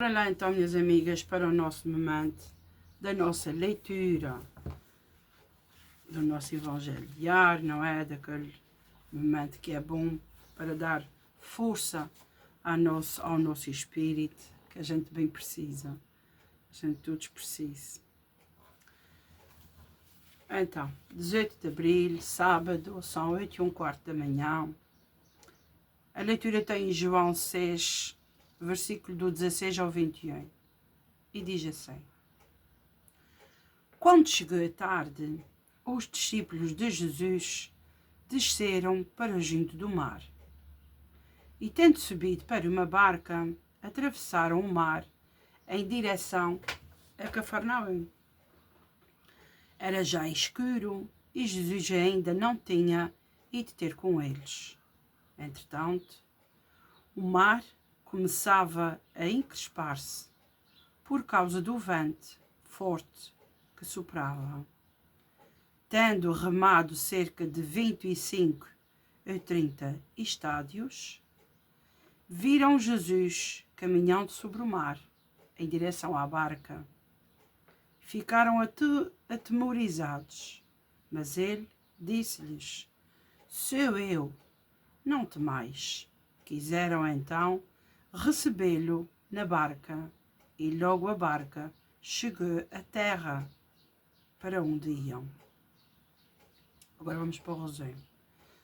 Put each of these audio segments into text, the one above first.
Bora lá então, minhas amigas, para o nosso momento da nossa leitura do nosso Evangelho diário, não é? Daquele momento que é bom para dar força ao nosso espírito, que a gente bem precisa, a gente todos precisam. Então, 18 de abril, sábado, são 8h15 da manhã. A leitura está em João 6, versículo do 16 ao 21, e diz assim: Quando chegou a tarde, os discípulos de Jesus desceram para junto do mar. E tendo subido para uma barca, atravessaram o mar em direção a Cafarnaum. Era já escuro e Jesus ainda não tinha ido ter com eles. Entretanto, o mar começava a encrespar-se por causa do vento forte que soprava. Tendo remado cerca de 25 a 30 estádios, viram Jesus caminhando sobre o mar em direção à barca. Ficaram atemorizados, mas ele disse-lhes: Sou eu, não temais. Quiseram então recebê-lo na barca, e logo a barca chegou à terra para onde iam. Agora vamos para o resumo.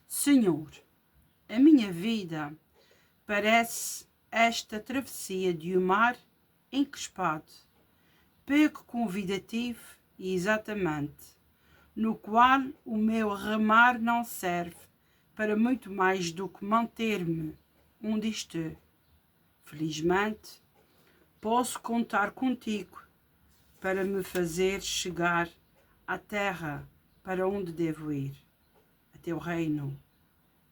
Senhor, a minha vida parece esta travessia de um mar encrespado, pouco convidativo e exatamente, no qual o meu remar não serve para muito mais do que manter-me onde estou. Felizmente, posso contar contigo para me fazer chegar à terra para onde devo ir, a teu reino,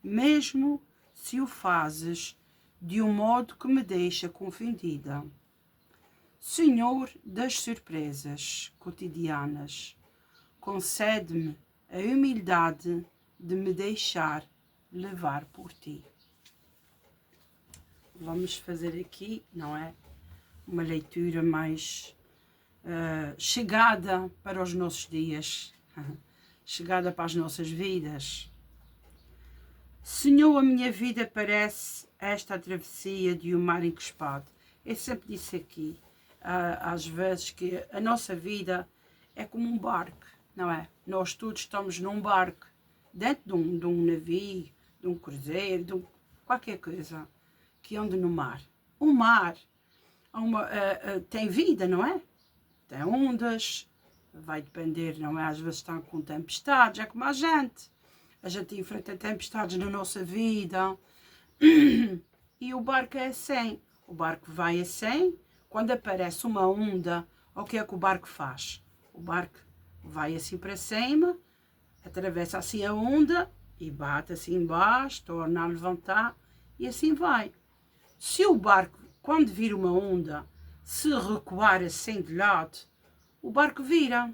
mesmo se o fazes de um modo que me deixa confundida. Senhor das surpresas cotidianas, concede-me a humildade de me deixar levar por ti. Vamos fazer aqui, não é? Uma leitura mais chegada para os nossos dias, chegada para as nossas vidas. Senhor, a minha vida parece esta travessia de um mar encrespado. Eu sempre disse aqui, às vezes, que a nossa vida é como um barco, não é? Nós todos estamos num barco, dentro de um navio, de um cruzeiro, de qualquer coisa que ande no mar. O mar tem vida, não é? Tem ondas, vai depender, não é? Às vezes está com tempestades, é como a gente. A gente enfrenta tempestades na nossa vida e o barco é assim. O barco vai assim, quando aparece uma onda, o que é que o barco faz? O barco vai assim para cima, atravessa assim a onda e bate assim embaixo, torna a levantar e assim vai. Se o barco, quando vir uma onda, se recuar assim de lado, o barco vira,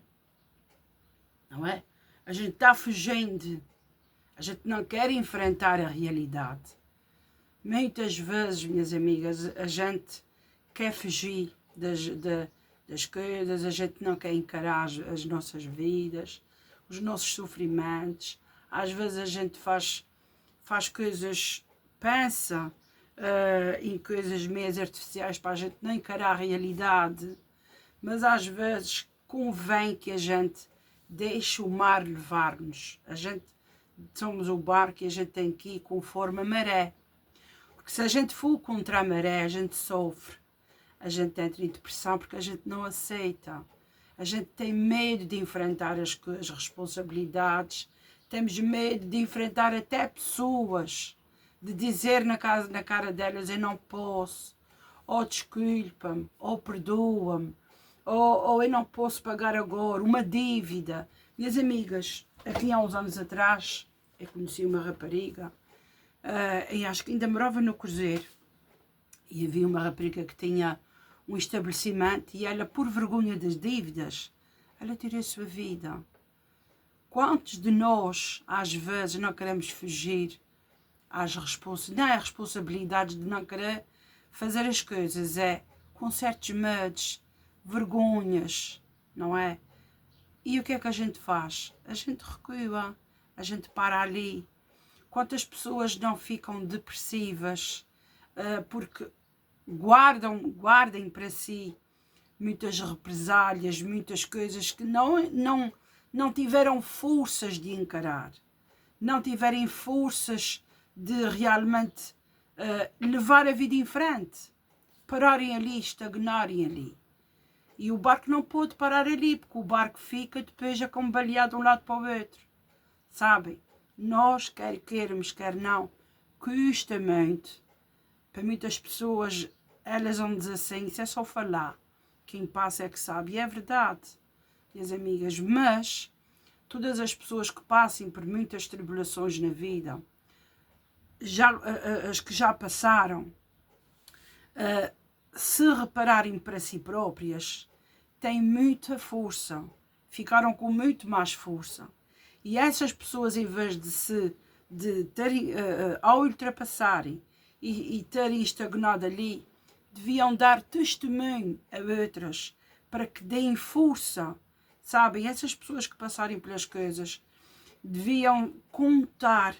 não é? A gente está fugindo, a gente não quer enfrentar a realidade. Muitas vezes, minhas amigas, a gente quer fugir das coisas, a gente não quer encarar as nossas vidas, os nossos sofrimentos. Às vezes a gente faz coisas, pensa em coisas meias artificiais para a gente não encarar a realidade, mas às vezes convém que a gente deixe o mar levar-nos. A gente somos o barco e a gente tem que ir conforme a maré. Porque se a gente for contra a maré, a gente sofre. A gente entra em depressão porque a gente não aceita. A gente tem medo de enfrentar as responsabilidades. Temos medo de enfrentar até pessoas. De dizer na cara delas: eu não posso. Ou desculpa-me. Ou perdoa-me. Ou eu não posso pagar agora. Uma dívida. Minhas amigas, aqui há uns anos atrás, eu conheci uma rapariga, e acho que ainda morava no cruzeiro, e havia uma rapariga que tinha um estabelecimento e ela, por vergonha das dívidas, ela tirou a sua vida. Quantos de nós, às vezes, não queremos fugir às responsabilidades de não querer fazer as coisas? É com certos medos, vergonhas, não é? E o que é que a gente faz? A gente recua, a gente para ali. Quantas pessoas não ficam depressivas porque guardem para si muitas represálias, muitas coisas que não tiveram forças de encarar, não tiverem forças de realmente levar a vida em frente, pararem ali, estagnarem ali. E o barco não pode parar ali, porque o barco fica depois a cambalear de um lado para o outro. Sabem? Nós, quer queiramos, quer não, custa muito. Para muitas pessoas, elas vão dizer assim, isso é só falar. Quem passa é que sabe. E é verdade, minhas amigas. Mas todas as pessoas que passem por muitas tribulações na vida, as que já passaram, se repararem para si próprias, têm muita força, ficaram com muito mais força. E essas pessoas, em vez de terem, ao ultrapassarem e terem estagnado ali, deviam dar testemunho a outras para que deem força, sabem? Essas pessoas que passarem pelas coisas deviam contar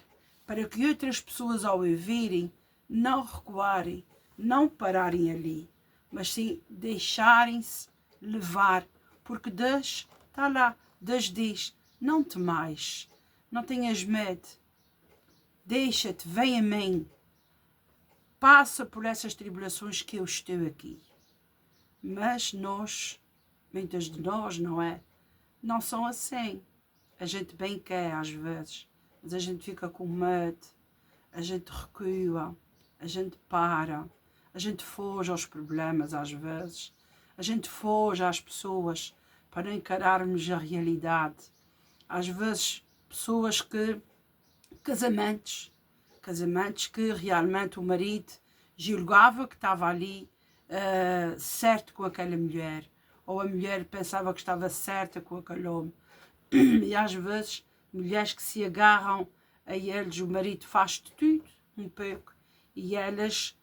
para que outras pessoas, ao ouvirem, não recuarem, não pararem ali, mas sim deixarem-se levar, porque Deus está lá. Deus diz, não temais, não tenhas medo, deixa-te, vem a mim, passa por essas tribulações que eu estou aqui. Mas nós, muitas de nós, não é? Não são assim. A gente bem quer às vezes, mas a gente fica com medo, a gente recua, a gente para, a gente foge aos problemas às vezes, a gente foge às pessoas para não encararmos a realidade. Às vezes, pessoas que, casamentos que realmente o marido julgava que estava ali certo com aquela mulher, ou a mulher pensava que estava certa com aquele homem. E às vezes, mulheres que se agarram a eles, o marido faz tudo um pouco, e elas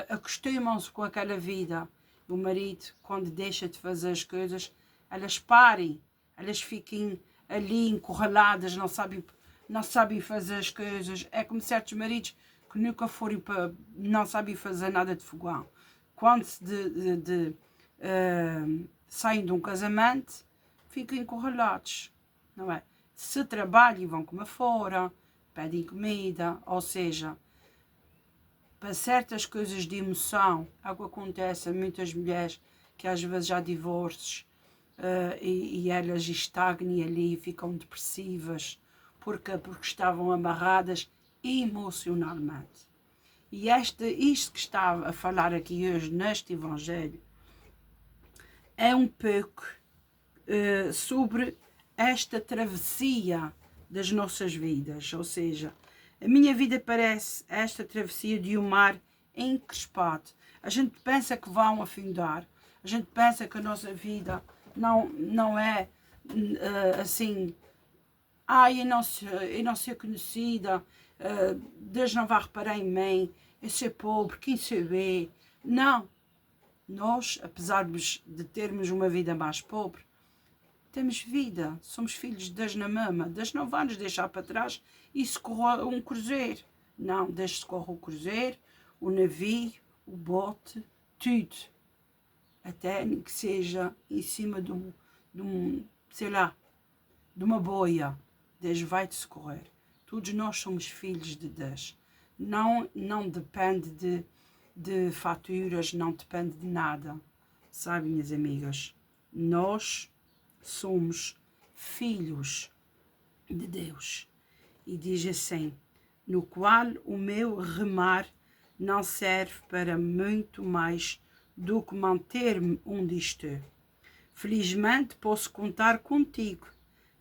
acostumam-se com aquela vida. O marido, quando deixa de fazer as coisas, elas parem, elas fiquem ali encurraladas, não sabem fazer as coisas. É como certos maridos que nunca não sabem fazer nada de fogão. Quando saem de um casamento, ficam encurralados, não é? Se trabalham, vão comer fora, pedem comida, ou seja, para certas coisas de emoção, é o que acontece a muitas mulheres que às vezes há divórcios e elas estagnem ali, ficam depressivas, porque estavam amarradas emocionalmente. E isto que está a falar aqui hoje neste Evangelho é um pouco sobre esta travessia das nossas vidas, ou seja, a minha vida parece esta travessia de um mar encrespado. A gente pensa que vão afundar, a gente pensa que a nossa vida não é assim, eu não ser conhecida, Deus não vai reparar em mim, eu sou pobre, quem sou eu? Não, nós, apesar de termos uma vida mais pobre, temos vida, somos filhos de Deus na mama. Deus não vai nos deixar para trás e socorrer um cruzeiro. Não, Deus socorre o cruzeiro, o navio, o bote, tudo. Até que seja em cima de sei lá, de uma boia. Deus vai te socorrer. Todos nós somos filhos de Deus. Não depende de faturas, não depende de nada. Sabe, minhas amigas? Nós somos filhos de Deus. E diz assim, no qual o meu remar não serve para muito mais do que manter-me onde estou. Felizmente posso contar contigo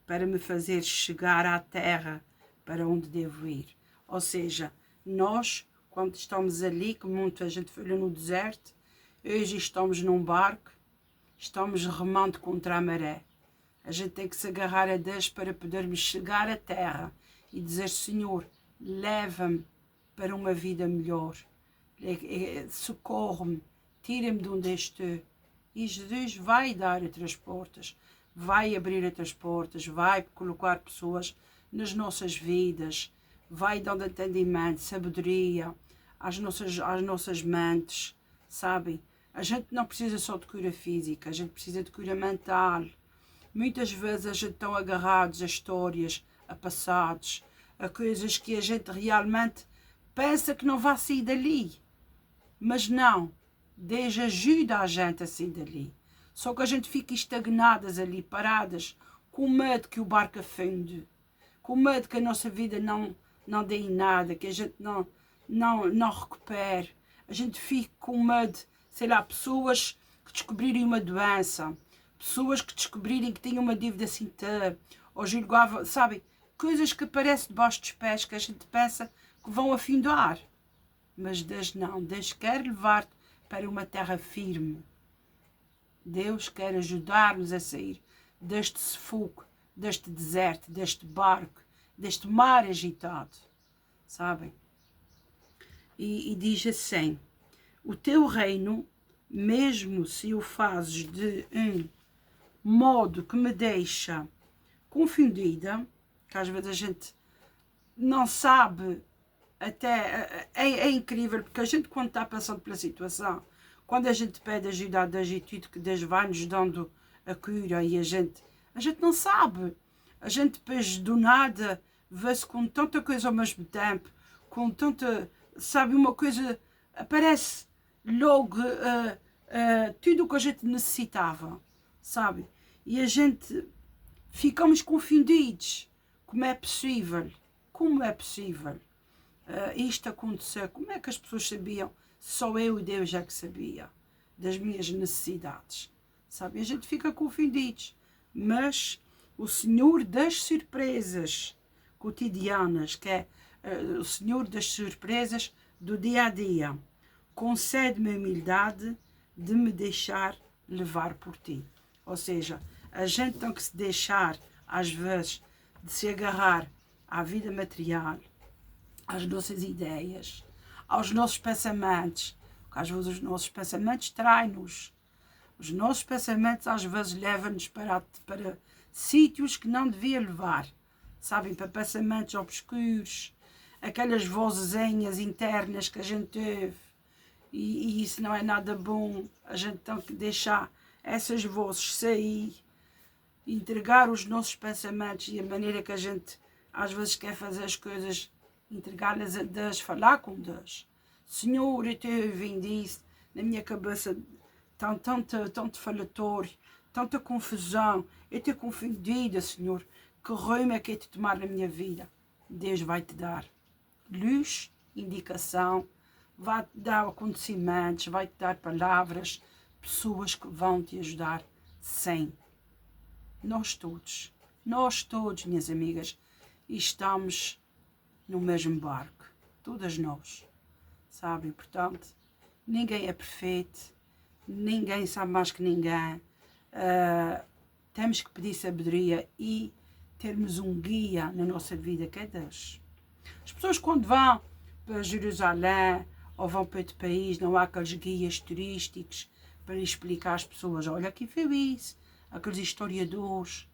para me fazer chegar à terra para onde devo ir. Ou seja, nós, quando estamos ali, como muita gente foi no deserto, hoje estamos num barco, estamos remando contra a maré. A gente tem que se agarrar a Deus para podermos chegar à terra e dizer, Senhor, leva-me para uma vida melhor, socorre-me, tira-me de onde estou. E Jesus vai dar outras portas, vai abrir outras portas, vai colocar pessoas nas nossas vidas, vai dando entendimento, sabedoria às nossas mentes, sabem? A gente não precisa só de cura física, a gente precisa de cura mental. Muitas vezes a gente está agarrados a histórias, a passados, a coisas que a gente realmente pensa que não vai sair dali. Mas não, Deus ajuda a gente a sair dali. Só que a gente fica estagnadas ali, paradas, com medo que o barco afunde, com medo que a nossa vida não dê em nada, que a gente não recupere. A gente fica com medo, sei lá, pessoas que descobrirem uma doença, pessoas que descobrirem que têm uma dívida assim, ou julgavam, sabem, coisas que aparecem debaixo dos pés, que a gente pensa que vão afundar. Mas Deus não, Deus quer levar-te para uma terra firme. Deus quer ajudar-nos a sair deste sufoco, deste deserto, deste barco, deste mar agitado, sabem? E diz assim, o teu reino, mesmo se o fazes de um modo que me deixa confundida, que às vezes a gente não sabe, até é incrível, porque a gente quando está passando pela situação, quando a gente pede ajuda da atitude que Deus vai nos dando a cura e a gente não sabe, a gente depois do nada vê-se com tanta coisa ao mesmo tempo, com tanta, sabe, uma coisa, aparece logo tudo o que a gente necessitava, sabe, e a gente ficamos confundidos, como é possível, isto acontecer, como é que as pessoas sabiam? Só eu e Deus é que sabia das minhas necessidades, sabe? A gente fica confundidos, mas o Senhor das surpresas cotidianas, que é o Senhor das surpresas do dia a dia, concede-me a humildade de me deixar levar por ti. Ou seja, a gente tem que se deixar, às vezes, de se agarrar à vida material, às nossas ideias, aos nossos pensamentos, porque às vezes os nossos pensamentos traem-nos. Os nossos pensamentos às vezes levam-nos para sítios que não devia levar, sabem, para pensamentos obscuros, aquelas vozinhas internas que a gente teve, e isso não é nada bom. A gente tem que deixar essas vozes sair, entregar os nossos pensamentos e a maneira que a gente às vezes quer fazer as coisas, entregá-las a Deus, falar com Deus. Senhor, eu estou ouvindo isso na minha cabeça, tanto falatório, tanta confusão, eu estou confundida, Senhor, que rumo é que é de tomar na minha vida? Deus vai te dar luz, indicação, vai te dar acontecimentos, vai te dar palavras, pessoas que vão te ajudar sem. Nós todos, minhas amigas, estamos no mesmo barco, todas nós, sabem? Portanto, ninguém é perfeito, ninguém sabe mais que ninguém. Temos que pedir sabedoria e termos um guia na nossa vida, que é Deus. As pessoas quando vão para Jerusalém ou vão para outro país, não há aqueles guias turísticos para explicar às pessoas, olha, aqui foi isso, aqueles historiadores.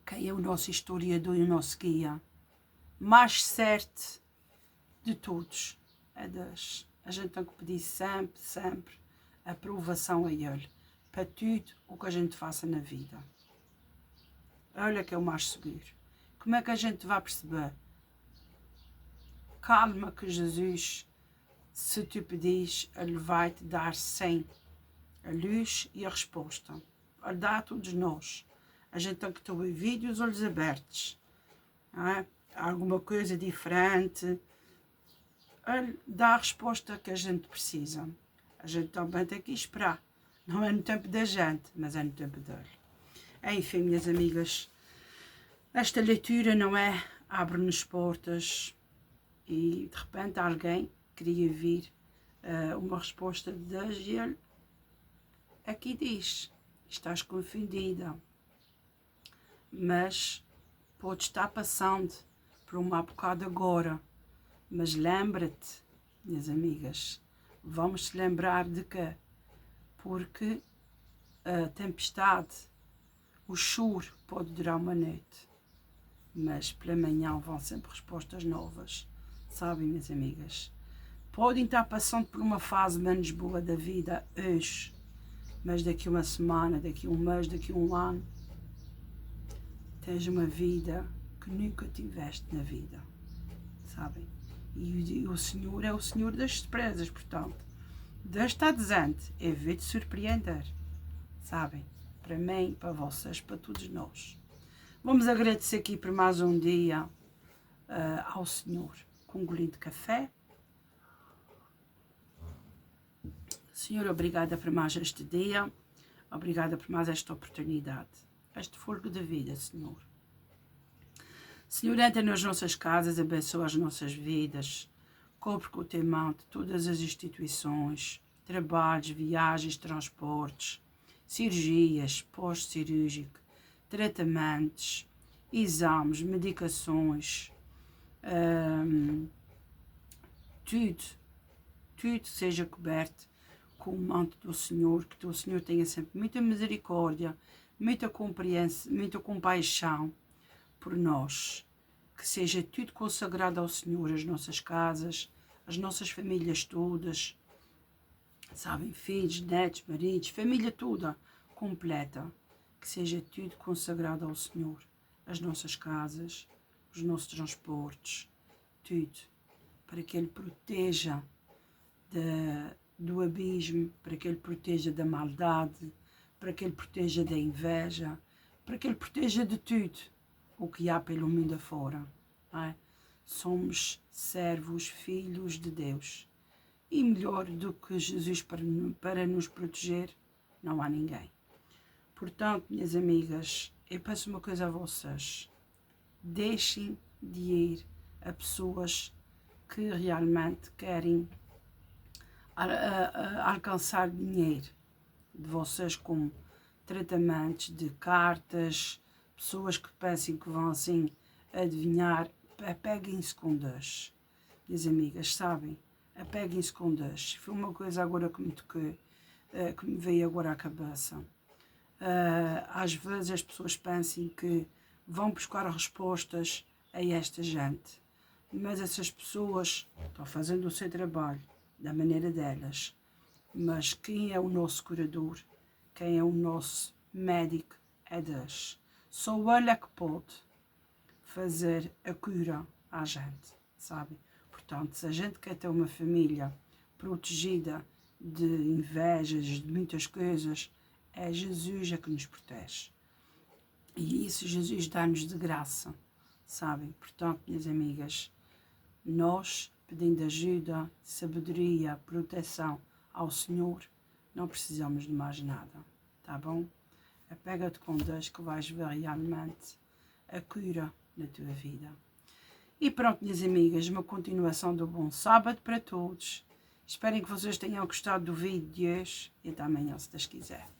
Quem é o nosso historiador e o nosso guia? Mais certo de todos é Deus. A gente tem que pedir sempre aprovação a Ele para tudo o que a gente faça na vida. Olha que é o mais seguro. Como é que a gente vai perceber? Calma que Jesus, se tu pedis, Ele vai te dar sim a luz e a resposta. Ele dá a todos nós. A gente tem que ter o ouvido e os olhos abertos. Não é? Alguma coisa diferente, Ele dá a resposta que a gente precisa. A gente também tem que esperar. Não é no tempo da gente, mas é no tempo dele. Enfim, minhas amigas, esta leitura, não é? Abre-nos portas e de repente alguém queria vir uma resposta de Deus e ele aqui diz, estás confundida, mas pode estar passando por uma bocado agora, mas lembra-te, minhas amigas, vamos se lembrar de que, porque a tempestade, o choro pode durar uma noite, mas pela manhã vão sempre respostas novas, sabem, minhas amigas? Podem estar passando por uma fase menos boa da vida hoje, mas daqui uma semana, daqui um mês, daqui um ano, tens uma vida que nunca tiveste na vida, sabem? E o Senhor é o Senhor das surpresas, portanto, Deus está dizendo, eu vou te surpreender, sabem? Para mim, para vocês, para todos nós. Vamos agradecer aqui por mais um dia ao Senhor, com um golinho de café. Senhor, obrigada por mais este dia, obrigada por mais esta oportunidade, este fogo de vida, Senhor. Senhor, entra nas nossas casas, abençoa as nossas vidas, cobre com o teu manto todas as instituições, trabalhos, viagens, transportes, cirurgias, pós-cirúrgico, tratamentos, exames, medicações, tudo seja coberto com o manto do Senhor, que o Senhor tenha sempre muita misericórdia, muita compreensão, muita compaixão por nós, que seja tudo consagrado ao Senhor, as nossas casas, as nossas famílias todas, sabem, filhos, netos, maridos, família toda completa, que seja tudo consagrado ao Senhor, as nossas casas, os nossos transportes, tudo, para que Ele proteja do abismo, para que Ele proteja da maldade, para que Ele proteja da inveja, para que Ele proteja de tudo o que há pelo mundo afora. Não é? Somos servos, filhos de Deus. E melhor do que Jesus para nos proteger, não há ninguém. Portanto, minhas amigas, eu peço uma coisa a vocês. Deixem de ir a pessoas que realmente querem alcançar dinheiro de vocês, com tratamentos de cartas, pessoas que pensam que vão assim adivinhar. Apeguem-se com Deus, minhas amigas, sabem? Apeguem-se com Deus. Foi uma coisa agora que me tocou, que me veio agora à cabeça. Às vezes as pessoas pensam que vão buscar respostas a esta gente, mas essas pessoas estão fazendo o seu trabalho da maneira delas, mas quem é o nosso curador, quem é o nosso médico é Deus. Só Ele é que pode fazer a cura à gente, sabe? Portanto, se a gente quer ter uma família protegida de invejas, de muitas coisas, é Jesus que nos protege. E isso Jesus dá-nos de graça, sabem? Portanto, minhas amigas, nós, pedindo ajuda, sabedoria, proteção ao Senhor, não precisamos de mais nada, tá bom? Apega-te com Deus que vais ver realmente a cura na tua vida. E pronto, minhas amigas, uma continuação do bom sábado para todos. Espero que vocês tenham gostado do vídeo de hoje e até amanhã, se Deus quiser.